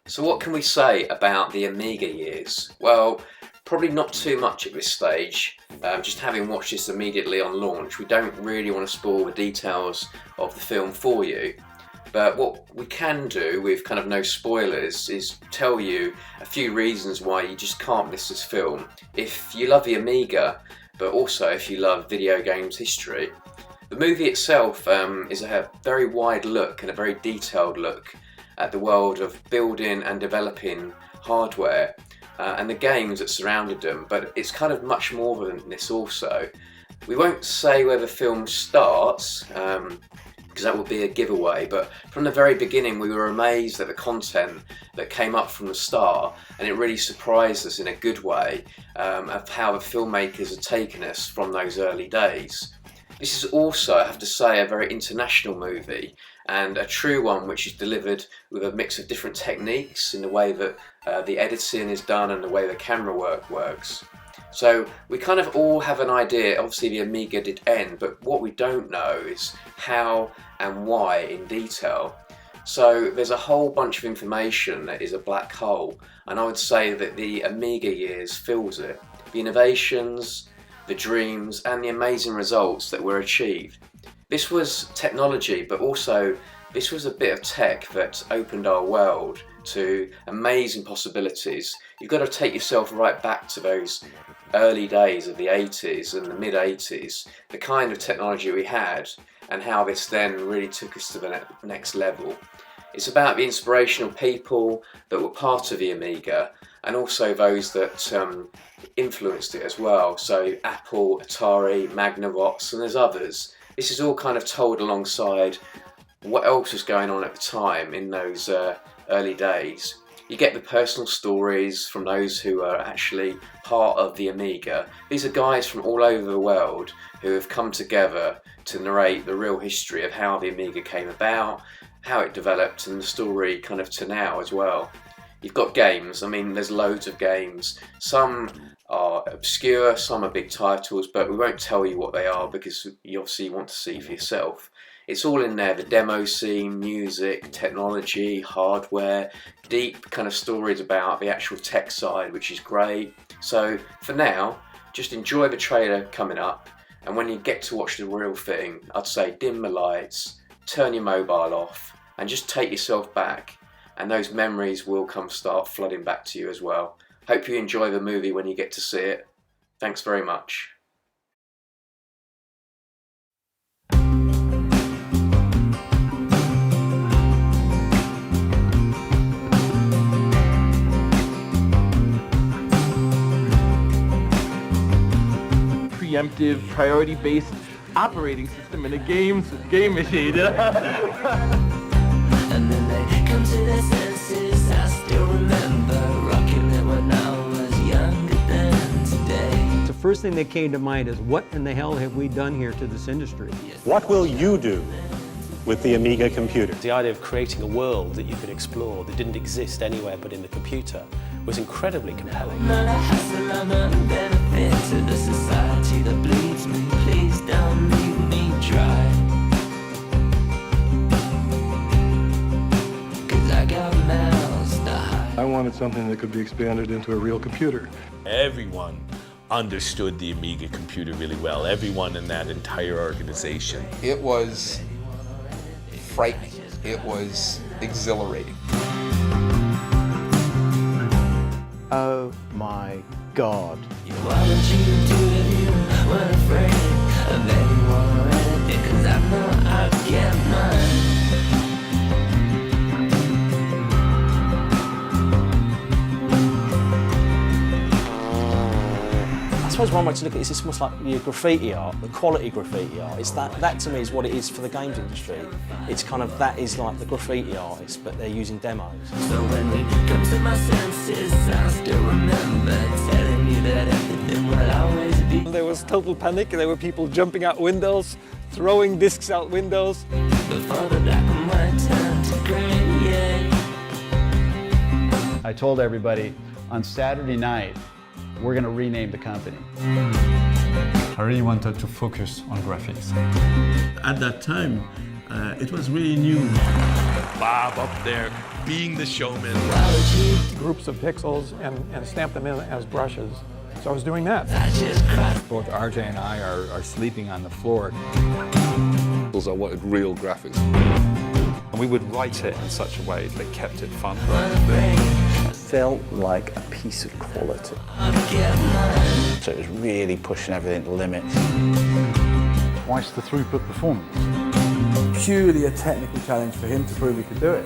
So what can we say about the Amiga years? Well, probably not too much at this stage. Just having watched this immediately on launch, we don't really want to spoil the details of the film for you. But what we can do with kind of no spoilers is tell you a few reasons why you just can't miss this film if you love the Amiga, but also if you love video games history. The movie itself is a very wide look and a very detailed look at the world of building and developing hardware and the games that surrounded them, but it's kind of much more than this also. We won't say where the film starts, because that would be a giveaway, but from the very beginning we were amazed at the content that came up from the start, and it really surprised us in a good way of how the filmmakers had taken us from those early days. This is also, I have to say, a very international movie, and a true one which is delivered with a mix of different techniques in the way that the editing is done and the way the camera work works. So we kind of all have an idea. Obviously the Amiga did end, but what we don't know is how and why in detail. So there's a whole bunch of information that is a black hole, and I would say that the Amiga years fills it. The innovations, the dreams and the amazing results that were achieved. This was technology, but also this was a bit of tech that opened our world to amazing possibilities. You've got to take yourself right back to those early days of the 80s and the mid 80s, the kind of technology we had and how this then really took us to the next level. It's about the inspirational people that were part of the Amiga and also those that influenced it as well. So Apple, Atari, Magnavox, and there's others. This is all kind of told alongside what else was going on at the time in those early days. You get the personal stories from those who are actually part of the Amiga. These are guys from all over the world who have come together to narrate the real history of how the Amiga came about, how it developed, and the story kind of to now as well. You've got games. I mean, there's loads of games. Some are obscure, some are big titles, but we won't tell you what they are because you obviously want to see for yourself. It's all in there, the demo scene, music, technology, hardware, deep kind of stories about the actual tech side, which is great. So for now, just enjoy the trailer coming up, and when you get to watch the real thing, I'd say dim the lights, turn your mobile off, and just take yourself back, and those memories will start flooding back to you as well. Hope you enjoy the movie when you get to see it. Thanks very much. Preemptive, priority-based operating system in a game machine. And then they come to their senses. I still remember rocking it when I was younger than today. The first thing that came to mind is, what in the hell have we done here to this industry? What will you do with the Amiga computer? The idea of creating a world that you could explore that didn't exist anywhere but in the computer was incredibly compelling. Not a hassle, I'm a benefit to the society that bleeds me. Please don't leave me dry. I wanted something that could be expanded into a real computer. Everyone understood the Amiga computer really well, everyone in that entire organization. It was frightening. It was exhilarating. Oh my God. Why would you do it if you weren't afraid of anyone or anything? 'Cause I know I get mine. I suppose one way to look at it is it's almost like your graffiti art, the quality graffiti art. It's that to me is what it is for the games industry. It's kind of, that is like the graffiti artists, but they're using demos. So when we come to my senses, I still remember telling you that everything will always be. There was total panic. There were people jumping out windows, throwing discs out windows. Before the black and white turned to grey, yeah. I told everybody on Saturday night, we're going to rename the company. I really wanted to focus on graphics. At that time, it was really new. Bob up there being the showman. Groups of pixels and stamp them in as brushes. So I was doing that. Both RJ and I are sleeping on the floor. I wanted real graphics. And we would write it in such a way that kept it fun. It felt like a piece of quality. So it was really pushing everything to limits. Twice the throughput performance. Purely a technical challenge for him to prove he could do it.